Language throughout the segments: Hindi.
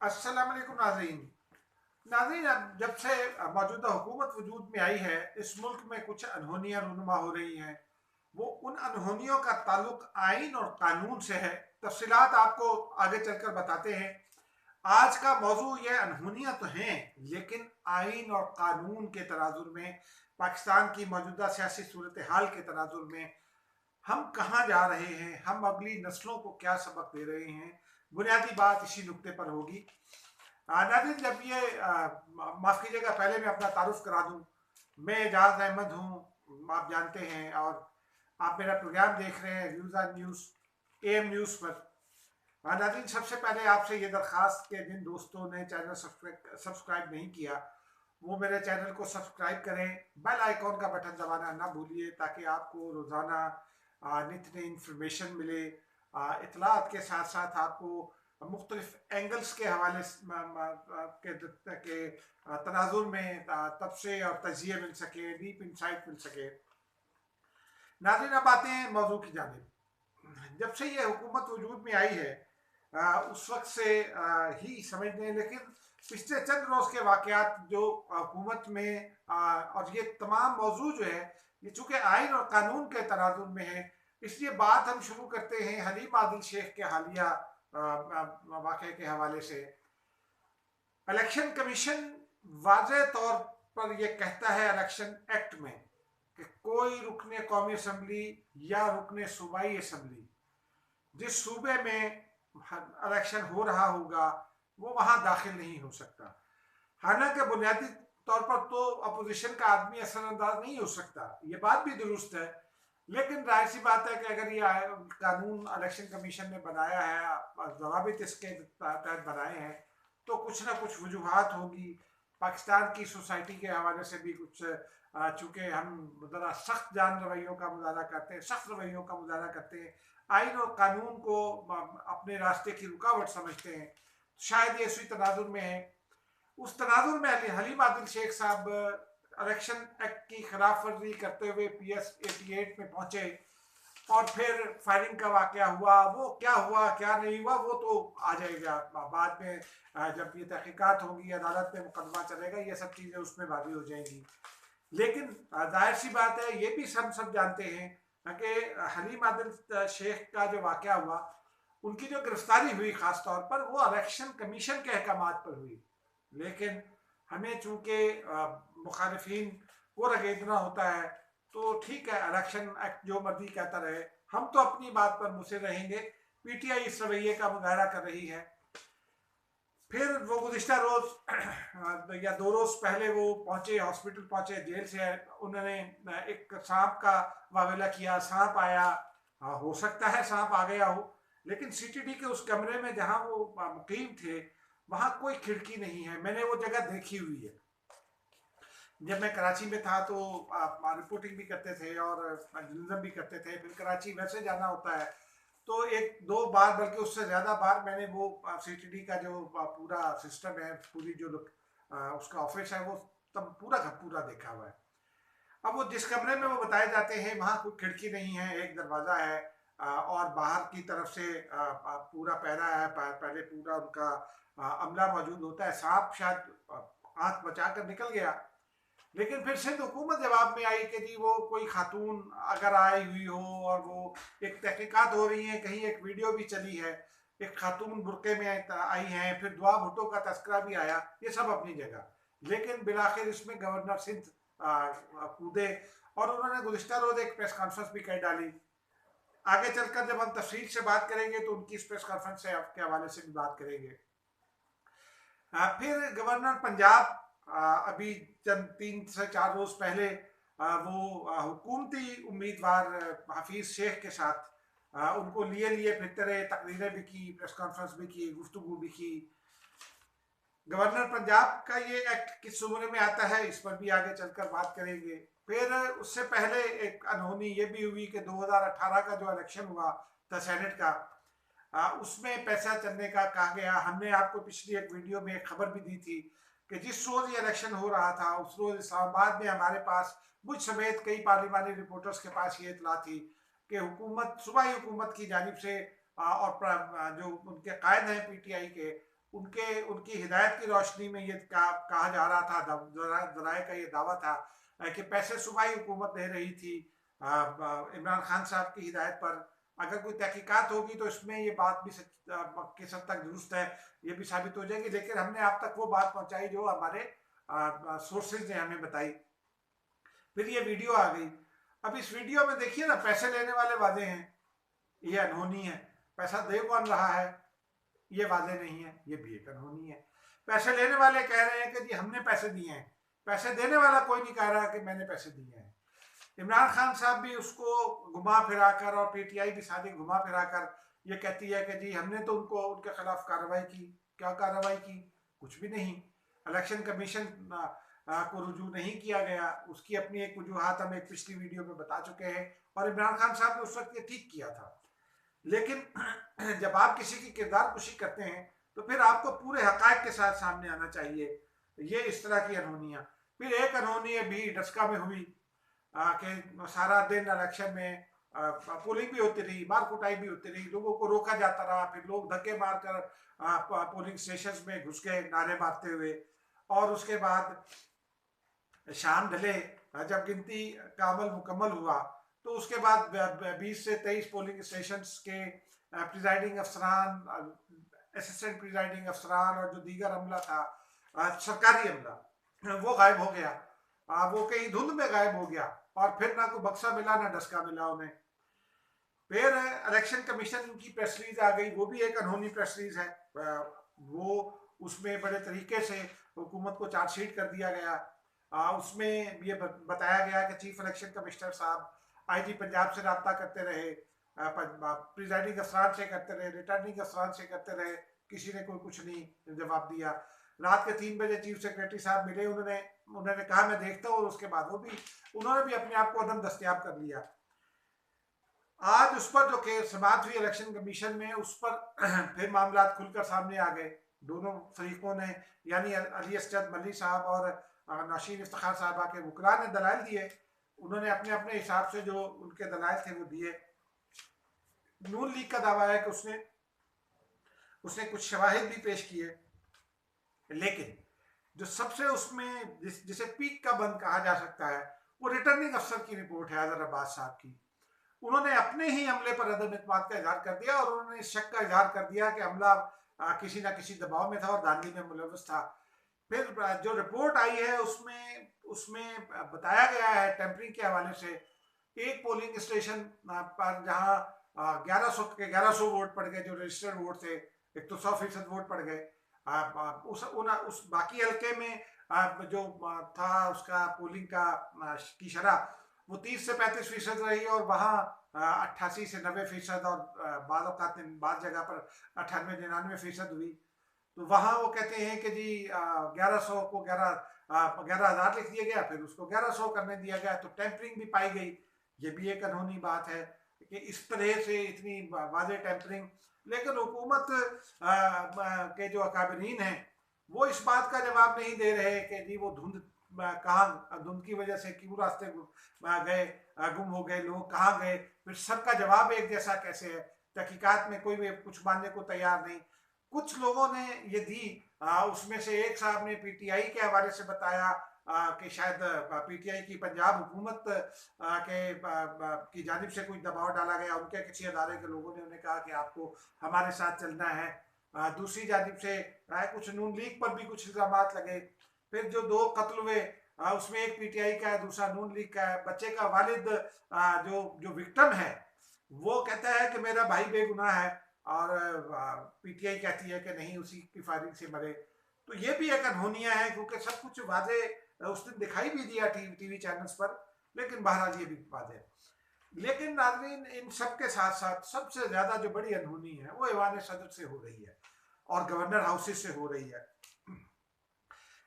अस्सलाम वालेकुम नाज़रीन। नाज़रीन, अब जब से मौजूदा हुकूमत वजूद में आई है, इस मुल्क में कुछ अनहोनियाँ रूनुमा हो रही हैं। वो उन अनहोनियों का ताल्लुक आइन और कानून से है। तफसीलात आपको आगे चलकर बताते हैं। आज का मौजू ये अनहोनियाँ तो हैं, लेकिन आइन और कानून के तनाजुर में, पाकिस्तान की मौजूदा सियासी सूरत हाल के तनाजुर में हम कहाँ जा रहे हैं, हम अगली नस्लों को क्या सबक दे रहे हैं, बुनियादी बात इसी नुक्ते पर होगी। नाज़रीन, जब ये माफ़ कीजिएगा, पहले मैं अपना तारुफ करा दूं। मैं एजाज अहमद हूं, आप जानते हैं, और आप मेरा प्रोग्राम देख रहे हैं views on news, M news पर। नाज़रीन, सबसे पहले आपसे ये दरख्वास्त कि जिन दोस्तों ने चैनल सब्सक्राइब नहीं किया, वो मेरे चैनल को सब्सक्राइब करें, बेल आइकॉन का बटन दबाना ना भूलिए, ताकि आपको रोज़ाना नित नई इंफॉर्मेशन मिले। इतलात के साथ साथ आपको मुख्तलिफ एंगल्स के हवाले के तनाजुर में तबसे और तजिए मिल सके, डीप इंसाइट मिल सके। नाज़रीन, अब आते हैं मौजू की जानिब। जब से ये हुकूमत वजूद में आई है, उस वक्त से ही समझ लें, लेकिन पिछले चंद रोज़ के वाक़यात जो हुकूमत में और ये तमाम मौजू जो है, ये चूँकि आइन और कानून के तनाजुर में है, इसलिए बात हम शुरू करते हैं हलीम आदिल शेख के हालिया वाक़े के हवाले से। इलेक्शन कमीशन वाज़ेह तौर पर यह कहता है इलेक्शन एक्ट में कि कोई रुकने कौमी असम्बली या रुकने सूबाई असम्बली जिस सूबे में इलेक्शन हो रहा होगा, वो वहां दाखिल नहीं हो सकता। हालांकि बुनियादी तौर पर तो अपोजिशन का आदमी असरअंदाज नहीं हो सकता, ये बात भी दुरुस्त है। लेकिन जाहिर सी बात है कि अगर ये कानून इलेक्शन कमीशन ने बनाया है, जवाबित इसके तहत बनाए हैं, तो कुछ ना कुछ वजूहात होगी। पाकिस्तान की सोसाइटी के हवाले से भी कुछ, चूँकि हम ज़रा सख्त जान रवैयों का मुजाहरा करते हैं, सख्त रवैयों का मुजाहरा करते हैं, आइन और कानून को अपने रास्ते की रुकावट समझते हैं, शायद ये इसी तनाजुर में है। उस तनाजुर में हलीम आदिल शेख साहब इलेक्शन एक्ट की खिलाफ वर्जी करते हुए PS 88 में पहुंचे, और फिर फायरिंग का वाकया हुआ। वो क्या हुआ क्या नहीं हुआ वो तो आ जाएगा बाद में, जब ये तहकीकात होगी, अदालत में मुकदमा चलेगा, ये सब चीज़ें उसमें वादी हो जाएंगी। लेकिन जाहिर सी बात है, ये भी सब जानते हैं कि हलीम आदिल शेख का जो वाकया हुआ, उनकी जो गिरफ्तारी हुई ख़ास तौर पर, वो इलेक्शन कमीशन के अहकाम पर हुई। लेकिन हमें चूँकि मुखालिफिन को रगेदना होता है, तो ठीक है, इलेक्शन एक्ट जो मर्जी कहता रहे, हम तो अपनी बात पर मुसिर रहेंगे। PTI इस रवैये का मुजाहरा कर रही है। फिर वो गुज़िश्ता रोज़ या 2 रोज़ पहले वो पहुंचे, हॉस्पिटल पहुंचे, जेल से उन्होंने एक सांप का वावेला किया, सांप आया। हो सकता है सांप आ गया हो, लेकिन CTD के उस कमरे में जहां वो मुकीम थे, वहां कोई खिड़की नहीं है। मैंने वो जगह देखी हुई है। जब मैं कराची में था तो रिपोर्टिंग भी करते थे और जर्नलिज्म भी करते थे। फिर कराची वैसे जाना होता है, तो 1-2 बार, बल्कि उससे ज़्यादा बार मैंने वो CTD का जो पूरा सिस्टम है, पूरी जो उसका ऑफिस है, वो तब पूरा का पूरा देखा हुआ है। अब वो जिस कमरे में वो बताए जाते हैं, वहाँ कोई खिड़की नहीं है, एक दरवाज़ा है, और बाहर की तरफ से पूरा पहरा है, पहले पूरा उनका अमला मौजूद होता है। सांप शायद आँख बचा कर निकल गया, लेकिन फिर सिंध हुकूमत जवाब में आई कि जी वो कोई खातून अगर आई हुई हो, और वो एक तहकीकात हो रही है, कहीं एक वीडियो भी चली है, एक खातून बुरके में आई हैं, फिर दुआ भुट्टो का तस्करा भी आया, ये सब अपनी जगह। लेकिन बिलाखिर इसमें गवर्नर सिंध कूदे, और उन्होंने गुज़िश्ता रोज़ एक प्रेस कॉन्फ्रेंस भी कर डाली। आगे चलकर जब हम तफसील से बात करेंगे, तो उनकी इस प्रेस कॉन्फ्रेंस से के हवाले से भी बात करेंगे। फिर गवर्नर पंजाब अभी चंद 3 से 4 रोज पहले वो हुकूमती उम्मीदवार हफीज शेख के साथ उनको लिए लिए फिरते रहे, तकरीरें भी की, प्रेस कॉन्फ्रेंस भी की, गुफ्तगू भी की। गवर्नर पंजाब का ये एक्ट किस सूबे में आता है, इस पर भी आगे चलकर बात करेंगे। फिर उससे पहले एक अनहोनी ये भी हुई कि 2018 का जो इलेक्शन हुआ था सेनेट का, उसमें पैसा चलने का कहा गया। हमने आपको पिछली एक वीडियो में एक खबर भी दी थी कि जिस रोज ये इलेक्शन हो रहा था, उस रोज इस्लामाबाद में हमारे पास, मुझ समेत कई पार्लिमानी रिपोर्टर्स के पास ये इतला थी कि हुकूमत, सूबाई हुकूमत की जानिब से, और जो उनके कायद हैं PTI के, उनकी हिदायत की रोशनी में ये कहा जा रहा था, जराए का ये दावा था कि पैसे सूबाई हुकूमत दे रही थी इमरान खान साहब की हिदायत पर। अगर कोई तहकीकात होगी तो इसमें ये बात भी किस हद तक दुरुस्त है ये भी साबित हो जाएगी, लेकिन हमने आप तक वो बात पहुंचाई जो हमारे सोर्सेज ने हमें बताई। फिर ये वीडियो आ गई। अब इस वीडियो में देखिए ना, पैसे लेने वाले वादे हैं, ये अनहोनी है। पैसा दे कौन रहा है ये वादे नहीं है, ये भी एक अनहोनी है। पैसे लेने वाले कह रहे हैं कि जी हमने पैसे दिए हैं, पैसे देने वाला कोई नहीं कह रहा कि मैंने पैसे दिए हैं। इमरान खान साहब भी उसको घुमा फिरा कर और पीटीआई भी सारी घुमा फिरा कर ये कहती है कि जी हमने तो उनके खिलाफ कार्रवाई की। क्या कार्रवाई की? कुछ भी नहीं। इलेक्शन कमीशन को रुजू नहीं किया गया, उसकी अपनी एक वजूहात हम एक पिछली वीडियो में बता चुके हैं, और इमरान खान साहब ने उस वक्त ये ठीक किया था। लेकिन जब आप किसी की किरदार कुशी करते हैं तो फिर आपको पूरे हकायक के साथ सामने आना चाहिए। ये इस तरह की अनहोनियाँ। फिर एक अनहोनी भी डस्का में हुई कि सारा दिन इलेक्शन में पोलिंग भी होती रही, मार कुटाई भी होती रही, लोगों को रोका जाता रहा, फिर लोग धक्के मारकर पोलिंग स्टेशन में घुस गए नारे मारते हुए। और उसके बाद शाम ढले, जब गिनती का अमल मुकम्मल हुआ तो उसके बाद 20 से 23 पोलिंग स्टेशन के प्रिजाइडिंग अफसरान, असिस्टेंट प्रिजाइडिंग अफसरान और जो दीगर अमला था, सरकारी अमला, वो गायब हो गया। वो कहीं धुंध में गायब हो गया, और फिर ना कोई बक्सा मिला ना डस्का मिला उन्हें। फिर इलेक्शन कमीशन की प्रेस रिलीज आ गई, वो भी एक अनहोनी प्रेस रिलीज है। वो उसमें बड़े तरीके से हुकूमत को चार्जशीट कर दिया गया। उसमें ये बताया गया कि चीफ इलेक्शन कमिश्नर साहब आईजी पंजाब से रब्ता करते रहे, प्रिजाइडिंग अफसरान से करते रहे, रिटर्निंग अफसरान से करते रहे, किसी ने कोई कुछ नहीं जवाब दिया। रात के 3 बजे चीफ सेक्रेटरी साहब मिले, उन्होंने कहा मैं देखता हूँ, और उसके बाद उन्होंने भी अपने आप को अदम दस्तयाब कर लिया। आज उस पर जो समाअत हुई इलेक्शन कमीशन में, उस पर फिर मामला खुलकर सामने आ गए। दोनों फरीकों ने, यानी अली असद मली साहब और नाशीन इफ्तिखार साहबा के वकला ने दलाइल दिए। उन्होंने अपने अपने हिसाब से जो उनके दलाइल थे वो दिए। नून लीग का दावा है कि उसने कुछ शवाहिद भी पेश किए, लेकिन जो सबसे उसमें जिसे पीक का बंद कहा जा सकता है वो रिटर्निंग अफसर की रिपोर्ट है, हैदर अब्बास साहब की। उन्होंने अपने ही अमले पर अदम इत्मीनान का इजहार कर दिया, और उन्होंने इस शक का इजहार कर दिया कि अमला किसी ना किसी दबाव में था और धांधली में मुलव्वस था। फिर जो रिपोर्ट आई है उसमें बताया गया है टेम्परिंग के हवाले से, एक पोलिंग स्टेशन पर जहां 1100 वोट पड़ गए जो रजिस्टर्ड वोट थे, एक तो 100% वोट पड़ गए। उस बाकी हल्के में जो था उसका पोलिंग की शरह वो 30 से 35% रही, और वहाँ 88 से 90% और बाद जगह पर 98-99% हुई। तो वहाँ वो कहते हैं कि जी 1100 को 11,000 लिख दिया गया, फिर उसको 1100 करने दिया गया, तो टेम्परिंग भी पाई गई। ये भी एक अनहोनी बात है कि इस तरह से इतनी वाज़ेह टेम्परिंग। लेकिन हुकूमत के जो अकाबरीन हैं वो इस बात का जवाब नहीं दे रहे कि जी वो धुंध की वजह से क्यों रास्ते गए, गुम हो गए लोग, कहाँ गए। फिर सबका जवाब एक जैसा कैसे है? तहकीकात में कोई भी कुछ मानने को तैयार नहीं। कुछ लोगों ने ये दी, उसमें से एक साहब ने पीटीआई के हवाले से बताया कि शायद पीटीआई की पंजाब हुकूमत की जानिब से कोई दबाव डाला गया, उनके किसी अदारे के लोगों ने उन्हें कहा कि आपको हमारे साथ चलना है। दूसरी जानिब से कुछ नून लीग पर भी कुछ इल्जाम लगे। फिर जो 2 कत्ल हुए, उसमें एक पीटीआई का है, दूसरा नून लीग का है। बच्चे का वालिद जो विक्टिम है वो कहता है कि मेरा भाई बेगुनाह है, और पीटीआई कहती है कि नहीं उसी की फायरिंग से मरे। तो ये भी एक अनहोनिया है, क्योंकि सब कुछ वादे उस दिन दिखाई भी दिया टीवी चैनल्स पर, लेकिन बहरहाल ये भी वादे। लेकिन नाज़रीन, इन सब के साथ साथ सबसे ज्यादा जो बड़ी अनहोनी है वो ऐवान सदर से हो रही है और गवर्नर हाउसेस से हो रही है।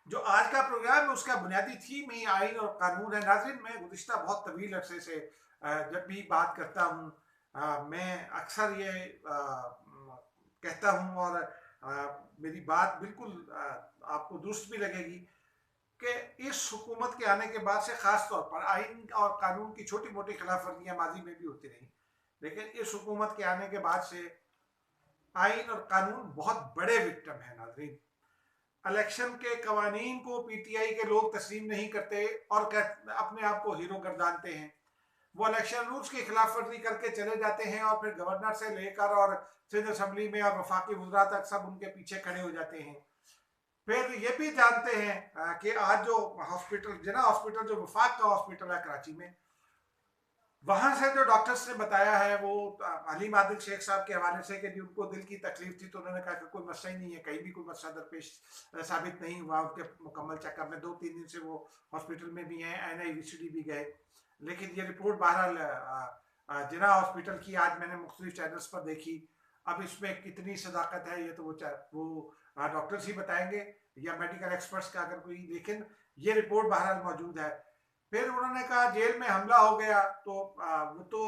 जो आज का प्रोग्राम है उसका बुनियादी थीम ही आइन और कानून है। नाज़रीन, मैं गुज़िश्ता बहुत तवील अरसे से जब भी बात करता हूँ मैं अक्सर ये कहता हूँ, और मेरी बात बिल्कुल आपको दुरुस्त भी लगेगी कि इस हुकूमत के आने के बाद से ख़ास तौर पर आइन और कानून की छोटी मोटी खिलाफ वर्जियाँ माजी में भी होती रही, लेकिन इस हुकूमत के आने के बाद से आइन और कानून बहुत बड़े विक्टिम है नाज़रीन। इलेक्शन के कवानीन को पीटीआई के लोग तस्लीम नहीं करते और अपने आप को हीरो गर्दानते हैं। वो इलेक्शन रूल्स की खिलाफ वर्जी करके चले जाते हैं और फिर गवर्नर से लेकर और सिंध असम्बली में और वफाकी वज़रा तक सब उनके पीछे खड़े हो जाते हैं। फिर ये भी जानते हैं कि आज जो हॉस्पिटल, जिना हॉस्पिटल जो वफाक का हॉस्पिटल है कराची में, वहां से जो डॉक्टर्स ने बताया है वो अलीम आदिल शेख साहब के हवाले से कि उनको दिल की तकलीफ थी, तो उन्होंने कहा कि कोई मसला ही नहीं है, कहीं भी कोई मसला दरपेश साबित नहीं हुआ। उनके मुकम्मल चेकअप में 2-3 दिन से वो हॉस्पिटल में भी हैं, NIVCD भी गए, लेकिन ये रिपोर्ट बहरहाल जिना हॉस्पिटल की आज मैंने मुख्तलिफ चैनल्स पर देखी। अब इसमें कितनी सदाकत है ये तो वो डॉक्टर्स ही बताएंगे या मेडिकल एक्सपर्ट्स का अगर कोई, लेकिन ये रिपोर्ट बहरहाल मौजूद है। फिर उन्होंने कहा जेल में हमला हो गया, तो वो तो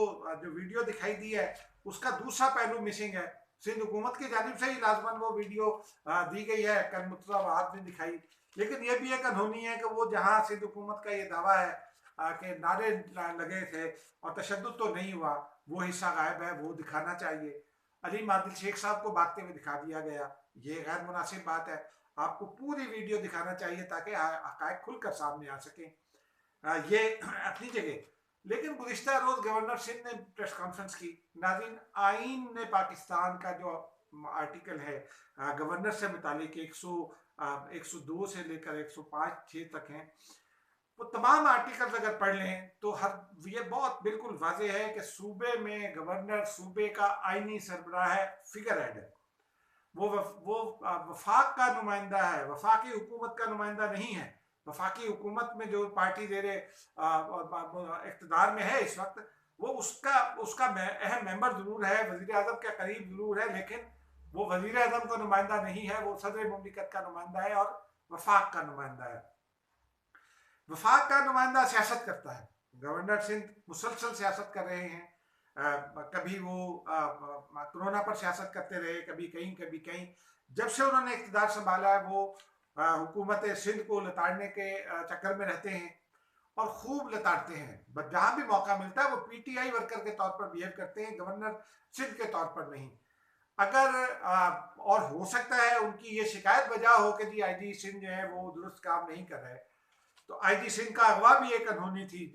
जो वीडियो दिखाई दी है उसका दूसरा पहलू मिसिंग है। सिंध हुकूमत की जानिब से ही लाजमन वो वीडियो दी गई है, कल मुर्तज़ा वहाब ने दिखाई, लेकिन ये भी एक अनहोनी है कि वो जहाँ सिंध हुकूमत का ये दावा है कि नारे लगे थे और तशद्दुद तो नहीं हुआ, वो हिस्सा गायब है, वो दिखाना चाहिए। अलीम आदिल शेख साहब को भागते हुए दिखा दिया गया, ये गैर मुनासिब बात है। आपको पूरी वीडियो दिखाना चाहिए ताकि हक़ाइक़ खुलकर सामने आ सकें। ये अपनी जगह। लेकिन गुज़िश्ता रोज़ गवर्नर सिंध ने प्रेस कॉन्फ्रेंस की। नाज़रीन, आइन ने पाकिस्तान का जो आर्टिकल है गवर्नर से मुतालिक 102 से लेकर 105-6 तक हैं, वो तमाम आर्टिकल्स अगर पढ़ लें तो ये बहुत बिल्कुल वाज़ेह है कि सूबे में गवर्नर सूबे का आइनी सरबराह है, फिगर हेड है। वो वफाक का नुमाइंदा है, वफाकी हुकूमत का नुमाइंदा नहीं है। वफाकी हुकूमत में जो पार्टी ज़ेरे इक़्तिदार में है इस वक्त, वो उसका अहम मेंबर ज़रूर है, वज़ीर आज़म के करीब ज़रूर है, लेकिन वो वज़ीर आज़म का नुमाइंदा नहीं है, वो सदर मुमलिकत का नुमाइंदा है और वफाक का नुमाइंदा है। वफाक का नुमाइंदा सियासत करता है। गवर्नर सिंध मुसलसल सियासत कर रहे हैं। कभी वो कोरोना पर सियासत करते रहे, कभी कहीं कभी कहीं। जब से उन्होंने इक़्तिदार संभाला है वो हुकूमत सिंध को लताड़ने के चक्कर में रहते हैं और खूब लताड़ते हैं। जहाँ भी मौका मिलता है वो PTI वर्कर के तौर पर बिहेव करते हैं, गवर्नर सिंध के तौर पर नहीं। अगर और हो सकता है उनकी ये शिकायत वजह हो कि जी IG सिंध जो है वो दुरुस्त काम नहीं कर रहे, तो IG सिंध का अगवा भी एक अनहोनी थी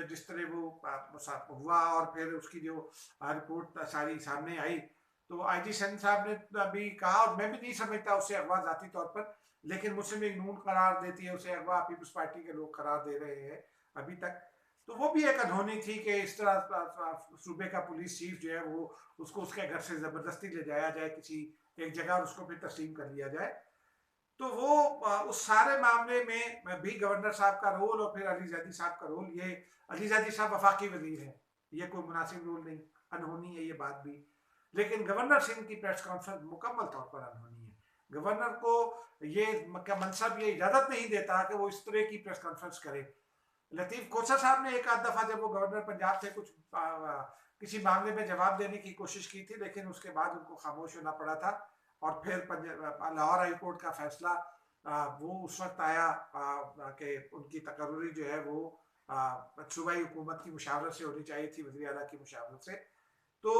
जिस तरह वो हुआ और फिर उसकी जो रिपोर्ट सारी सामने आई, तो IG सिंध साहब ने भी कहा, और मैं भी नहीं समझता उसे अगवा जाती तौर पर, लेकिन मुस्लिम लीग नून करार देती है उसे अगवा, पीपल्स पार्टी के लोग करार दे रहे हैं अभी तक। तो वो भी एक अनहोनी थी कि इस तरह सूबे का पुलिस चीफ जो है वो उसको उसके घर से ज़बरदस्ती ले जाया जाए किसी एक जगह और उसको फिर तस्लीम कर लिया जाए। तो वो उस सारे मामले में भी गवर्नर साहब का रोल और फिर अली ज़ैदी साहब का रोल, ये अली ज़ैदी साहब वफाकी वज़ीर है, ये कोई मुनासिब रोल नहीं, अनहोनी है ये बात भी। लेकिन गवर्नर सिंह की प्रेस कॉन्फ्रेंस मुकम्मल तौर पर अनहोनी है। गवर्नर को ये मनसब ये इजाज़त नहीं देता कि वो इस तरह की प्रेस कॉन्फ्रेंस करे। लतीफ़ खोसर साहब ने एक आध दफ़ा जब वो गवर्नर पंजाब थे कुछ किसी मामले में जवाब देने की कोशिश की थी, लेकिन उसके बाद उनको खामोश होना पड़ा था। और फिर लाहौर हाई कोर्ट का फैसला वो उस वक्त आया कि उनकी तकर्री जो है वो सूबाई हुकूमत की मुशावरत से होनी चाहिए थी, वज़ीर आला की मुशावरत से, तो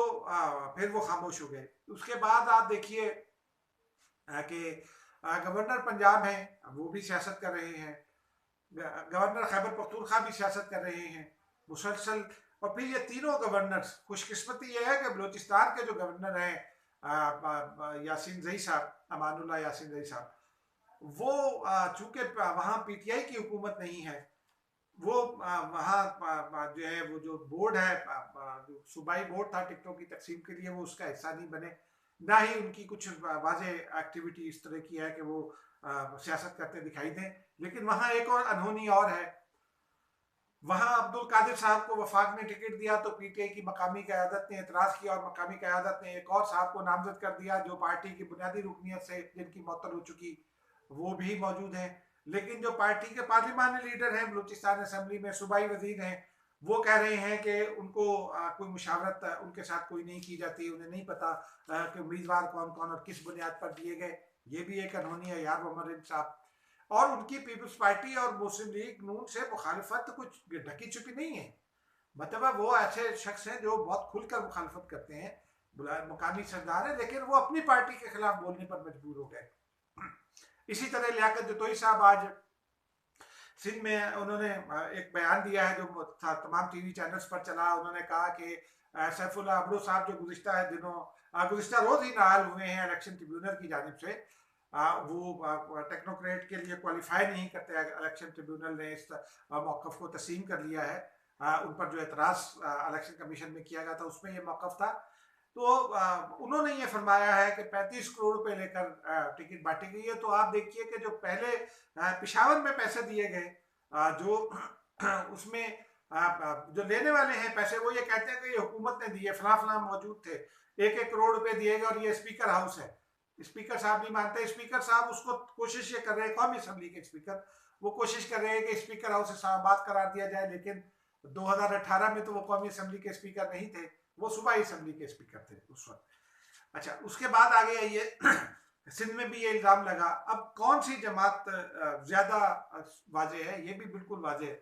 फिर वो खामोश हो गए। उसके बाद आप देखिए कि गवर्नर पंजाब हैं, वो भी सियासत कर रहे हैं, गवर्नर खैबर पख्तूनख्वा भी सियासत कर रहे हैं मुसलसल। और फिर ये तीनों गवर्नर्स, खुशकिस्मती ये है कि बलूचिस्तान के जो गवर्नर हैं यासीन जई साहब, अमानुल्लाह यासीन जई साहब, वो चूंकि वहाँ PTI की हुकूमत नहीं है, वो वहाँ जो है वो जो बोर्ड है, जो सूबाई बोर्ड था टिकटों की तकसीम के लिए, वो उसका हिस्सा नहीं बने, ना ही उनकी कुछ वाज़ेह एक्टिविटी इस तरह की है कि वो सियासत करते दिखाई दें। लेकिन वहाँ एक और अनहोनी और है, वहाँ अब्दुल कादिर साहब को वफाक ने टिकट दिया तो PTI की मकामी क़यादत ने एतराज़ किया और मकामी क़यादत ने एक और साहब को नामजद कर दिया जो पार्टी की बुनियादी रुकनीत से जिनकी मौत हो चुकी, वो भी मौजूद हैं। लेकिन जो पार्टी के पार्लिमानी लीडर हैं बलूचिस्तान असम्बली में, सूबाई वज़ीर हैं, वो कह रहे हैं कि उनको कोई मुशावरत उनके साथ कोई नहीं की जाती, उन्हें नहीं पता कि उम्मीदवार कौन कौन और किस बुनियाद पर दिए गए। ये भी एक अनहोनी है यार उमर साहब। और उनकी पीपल्स पार्टी और मुस्लिम लीग नून से मुखालिफत कुछ ढकी छुपी नहीं है, मतलब वो ऐसे शख्स हैं जो बहुत खुलकर मुखालिफत करते हैं। मुकामी सरदार है, लेकिन वो अपनी पार्टी के खिलाफ बोलने पर मजबूर हो गए। इसी तरह लियाकत जतोई साहब आज सिंध में उन्होंने एक बयान दिया है जो तमाम टीवी चैनल्स पर चला। उन्होंने कहा कि सैफुल्लाह अबरू साहब जो गुज़िश्ता रोज ही नाअहल हुए हैं इलेक्शन ट्रिब्यूनल की जानिब से, वो टेक्नोक्रेट के लिए क्वालिफाई नहीं करते। इलेक्शन ट्रिब्यूनल ने इस मौक़िफ़ को तस्लीम कर लिया है। उन पर जो एतराज़ इलेक्शन कमीशन में किया गया था उसमें ये मौक़िफ़ था। तो उन्होंने ये फरमाया है कि 35 करोड़ रुपए लेकर टिकट बांटी गई है। तो आप देखिए कि जो पहले पिशावर में पैसे दिए गए, जो उसमें जो लेने वाले हैं पैसे, वो ये कहते हैं कि ये हुकूमत ने दिए, फला फला मौजूद थे, 1-1 करोड़ रुपए दिए गए और ये स्पीकर हाउस है। स्पीकर साहब नहीं मानते। स्पीकर साहब उसको कोशिश ये कर रहे हैं, कौमी असम्बली के स्पीकर वो कोशिश कर रहे हैं कि स्पीकर हाउस इस्लामाबाद करार दिया जाए, लेकिन 2018 में तो वो कौमी असम्बली के स्पीकर नहीं थे, वो सूबाई असम्बली के स्पीकर थे उस वक्त। अच्छा, उसके बाद आ गया ये सिंध में भी ये इल्जाम लगा। अब कौन सी जमात ज्यादा वाजे है, ये भी बिल्कुल वाजे है।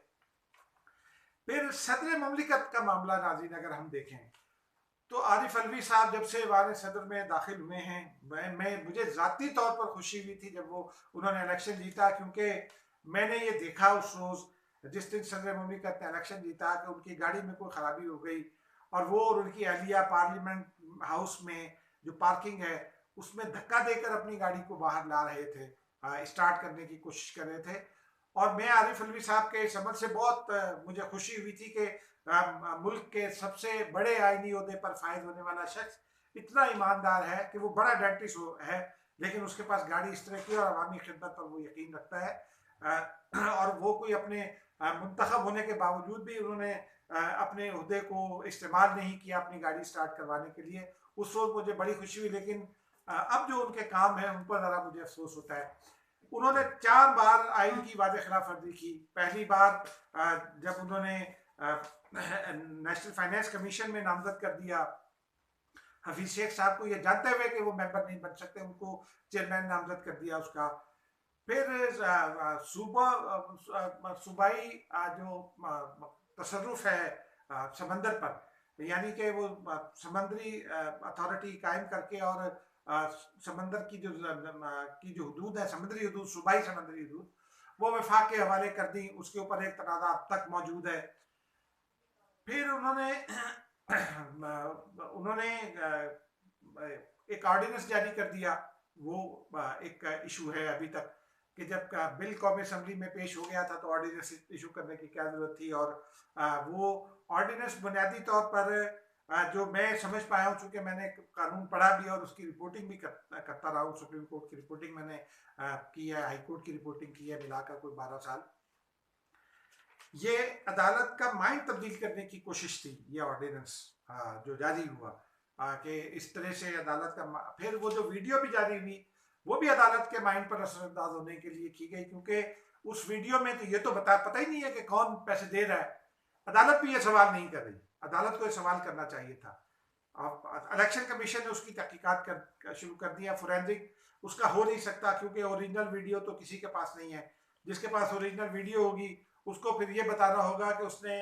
फिर सदर ममलिकत का मामला नाज़रीन अगर हम देखें तो आरिफ अलवी साहब जब से वार सदर में दाखिल हुए हैं, मुझे ज़ाती तौर पर खुशी हुई थी जब वो उन्होंने इलेक्शन जीता, क्योंकि मैंने ये देखा उस रोज़ जिस दिन सदर ममलिकत ने इलेक्शन जीता कि उनकी गाड़ी में कोई ख़राबी हो गई और वो और उनकी अहलिया पार्लियामेंट हाउस में जो पार्किंग है उसमें धक्का देकर अपनी गाड़ी को बाहर ला रहे थे, स्टार्ट करने की कोशिश कर रहे थे। और मैं आरिफ अलवी साहब के इस अमल से बहुत मुझे खुशी हुई थी कि मुल्क के सबसे बड़े आईनी ओहदे पर फायद होने वाला शख्स इतना ईमानदार है कि वो बड़ा डेंटिस्ट है, लेकिन उसके पास गाड़ी इस तरह की और अवामी खिदमत पर वो यकीन रखता है। और वो कोई अपने मुंतखब होने के बावजूद भी उन्होंने अपने ओहदे को इस्तेमाल नहीं किया अपनी गाड़ी स्टार्ट करवाने के लिए। उस वक्त मुझे बड़ी खुशी हुई, लेकिन अब जो उनके काम है उन पर ज़रा मुझे अफसोस होता है। उन्होंने 4 बार आइन की वाज़ेह खिलाफ वर्जी की। पहली बार जब उन्होंने नेशनल फाइनेंस कमीशन में नामजद कर दिया हफीज शेख साहब को, ये जानते हुए कि वो मेंबर नहीं बन सकते, उनको चेयरमैन नामजद कर दिया उसका। फिर सूबाई जो तसर्रुफ है समंदर पर, यानी कि वो समंदरी अथॉरिटी कायम करके और समंदर की जो हदूद है, समुद्री हदूद, सूबाई समंदरी हदूद, वो वफाक के हवाले कर दी। उसके ऊपर एक तनाज़ा अब तक मौजूद है। फिर उन्होंने एक ऑर्डिनेंस जारी कर दिया। वो एक इशू है अभी तक कि जब बिल कौमी असम्बली में पेश हो गया था तो ऑर्डिनेंस इशू करने की क्या जरूरत थी। और वो ऑर्डिनेंस बुनियादी तौर पर जो मैं समझ पाया हूँ, चूंकि मैंने कानून पढ़ा भी और उसकी रिपोर्टिंग भी करता रहा हूँ। सुप्रीम कोर्ट की रिपोर्टिंग मैंने की है, हाई कोर्ट की रिपोर्टिंग की है, मिलाकर कोई 12 साल। ये अदालत का माइंड तब्दील करने की कोशिश थी, ये ऑर्डिनेंस जो जारी हुआ कि इस तरह से अदालत का। फिर वो जो वीडियो भी जारी हुई वो भी अदालत के माइंड पर असरअंदाज होने के लिए की गई, क्योंकि उस वीडियो में तो ये तो पता ही नहीं है कि कौन पैसे दे रहा है। अदालत भी ये सवाल नहीं कर रही, अदालत को ये सवाल करना चाहिए था। इलेक्शन कमीशन ने उसकी तहकीकात शुरू कर दिया। फोरेंसिक उसका हो नहीं सकता क्योंकि ओरिजिनल वीडियो तो किसी के पास नहीं है। जिसके पास ओरिजिनल वीडियो होगी उसको फिर ये बताना होगा कि उसने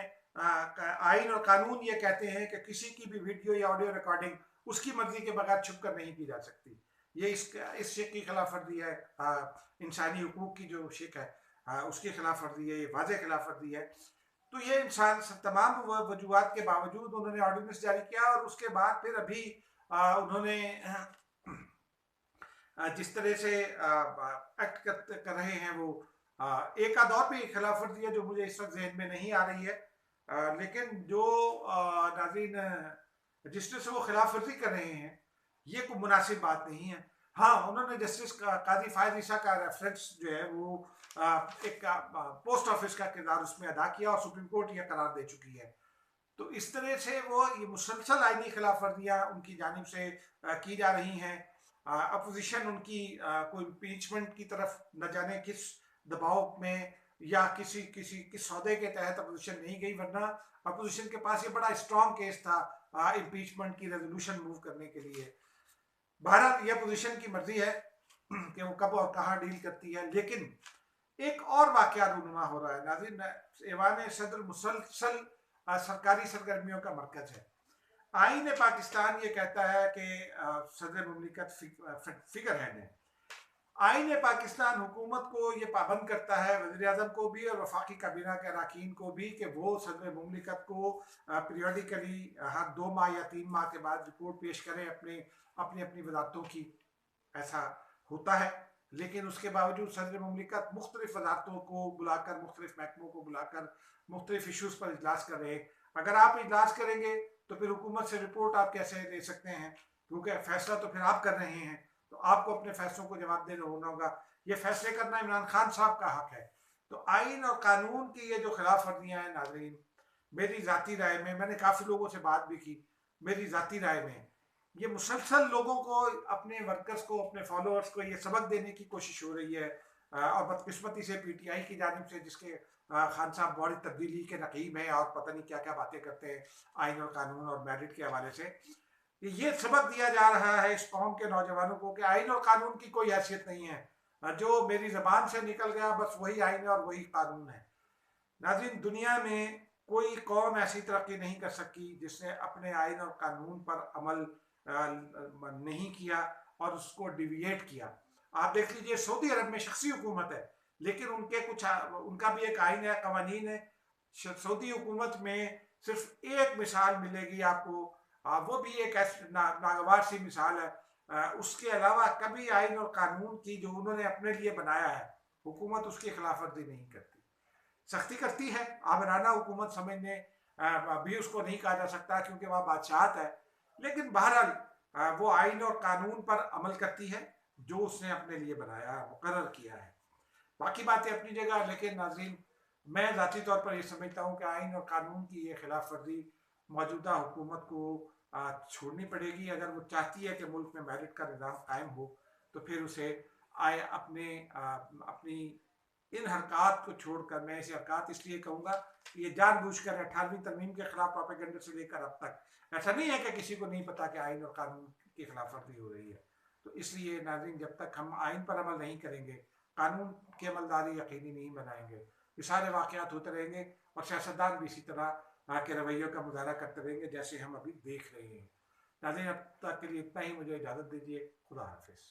आइन और कानून ये कहते हैं कि किसी की भी वीडियो या ऑडियो रिकॉर्डिंग उसकी मर्जी के बगैर छुप कर नहीं की जा सकती। ये इस शिक की खिलाफ वर्जी है, इंसानी हुकूक की जो शिक है उसकी खिलाफ वर्जी है, ये वाज़ेह खिलाफ वर्जी है। तो ये इंसान तमाम वजूहात के बावजूद उन्होंने ऑर्डिनेंस जारी किया। और उसके बाद फिर अभी उन्होंने जिस तरह से एक्ट कर रहे हैं वो एक आध और भी खिलाफ वर्जी है जो मुझे इस वक्त जहन में नहीं आ रही है, लेकिन जो नाज़रीन जिस तरह से वो खिलाफ वर्जी कर रहे हैं ये कोई मुनासिब बात नहीं है। हाँ, उन्होंने जस्टिस काजी फायद ईसा का रेफरेंस जो है वो एक पोस्ट ऑफिस का किरदार उसमें अदा किया और सुप्रीम कोर्ट यह करार दे चुकी है। तो इस तरह से वो ये मुसलसल आईनी खिलाफ वर्जियाँ उनकी जानिब से की जा रही हैं। अपोजिशन उनकी कोई इम्पीचमेंट की तरफ न जाने किस दबाव में या किस सौदे के तहत अपोजिशन नहीं गई, वरना अपोजिशन के पास ये बड़ा स्ट्रॉन्ग केस था इम्पीचमेंट की रेजोल्यूशन मूव करने के लिए। भारत यह अपोजिशन की मर्जी है कि वो कब और कहाँ डील करती है। लेकिन एक और वाकया रूनुमा हो रहा है नाज़रीन, ऐवान सदर मुसलसल सरकारी सरगर्मियों का मरकज है। आईन पाकिस्तान ये कहता है कि सदर मुमलिकत फिगर हेड है। आईन पाकिस्तान हुकूमत को ये पाबंद करता है, वज़ीर आज़म को भी और वफाकी काबीना के अरकान को भी, कि वो सदर मुमलिकत को पीरियडिकली हर 2 माह या 3 माह के बाद रिपोर्ट पेश करें अपने अपनी अपनी वजारतों की। ऐसा होता है, लेकिन उसके बावजूद सदर मुमलिकत मुख्तलिफ वजारतों को बुलाकर, मुख्तलिफ महकमों को बुलाकर मुख्तलिफ इशूज़ पर इजलास कर रहे हैं। अगर आप इजलास करेंगे तो फिर हुकूमत से रिपोर्ट आप कैसे ले सकते हैं, क्योंकि फैसला तो फिर आप कर रहे हैं, तो आपको अपने फैसलों को जवाबदेह होना होगा। ये फैसले करना इमरान खान साहब का हक है। तो आइन और कानून की ये जो खिलाफ वर्जियाँ हैं नाज़रीन, मेरी ज़ाती राय में, मैंने काफ़ी लोगों से बात भी की, मेरी ज़ाती राय में ये मुसलसल लोगों को, अपने वर्कर्स को, अपने फॉलोअर्स को ये सबक देने की कोशिश हो रही है। और बदकिस्मती से पीटीआई की जानिब से, जिसके खान साहब बड़ी तब्दीली के नकीब हैं और पता नहीं क्या क्या बातें करते हैं आइन और कानून और मेरिट के हवाले से, ये सबक दिया जा रहा है इस कौम के नौजवानों को कि आइन और कानून की कोई हैसियत नहीं है। जो मेरी जबान से निकल गया बस वही आइन और वही कानून है। नाज़रीन, दुनिया में कोई कौम ऐसी तरक्की नहीं कर सकी जिसने अपने आइन और कानून पर अमल नहीं किया और उसको डिविएट किया। आप देख लीजिए, सऊदी अरब में शख्सी हुकूमत है, लेकिन उनके कुछ उनका भी एक आइन है, कवानीन है। सऊदी हुकूमत में सिर्फ एक मिसाल मिलेगी आपको, वो भी एक नागवार सी मिसाल है। उसके अलावा कभी आइन और कानून की जो उन्होंने अपने लिए बनाया है, हुकूमत उसकी खिलाफ वर्जी नहीं करती। सख्ती करती है, आमराना हुकूमत समझने भी उसको नहीं कहा जा सकता क्योंकि वह बादशाहत है, लेकिन बहरहाल वो आइन और कानून पर अमल करती है जो उसने अपने लिए बनाया, मुकर्रर किया है। बाकी बातें अपनी जगह, लेकिन नाज़रीन, मैं ज़ाती तौर पर यह समझता हूँ कि आइन और कानून की ये खिलाफ वर्जी मौजूदा हुकूमत को छोड़नी पड़ेगी। अगर वो चाहती है कि मुल्क में मेरिट का निज़ाम कायम हो, तो फिर उसे अपनी इन हरकत को छोड़कर, मैं ऐसी हरकत इसलिए कहूँगा कि ये जानबूझकर 18वीं तरमीम के खिलाफ प्रोपेगेंडा से लेकर अब तक ऐसा नहीं है कि किसी को नहीं पता कि आइन और कानून की खिलाफ वर्जी हो रही है। तो इसलिए नाज़रीन, जब तक हम आइन पर अमल नहीं करेंगे, कानून की अमलदारी यकीनी नहीं बनाएंगे, ये सारे वाक़यात होते रहेंगे और सियासतदान भी इसी तरह के रवैयों का मुजाहरा करते रहेंगे जैसे हम अभी देख रहे हैं। नाज़रीन, अब तक के लिए इतना ही, मुझे इजाज़त दीजिए। खुदा हाफिज़।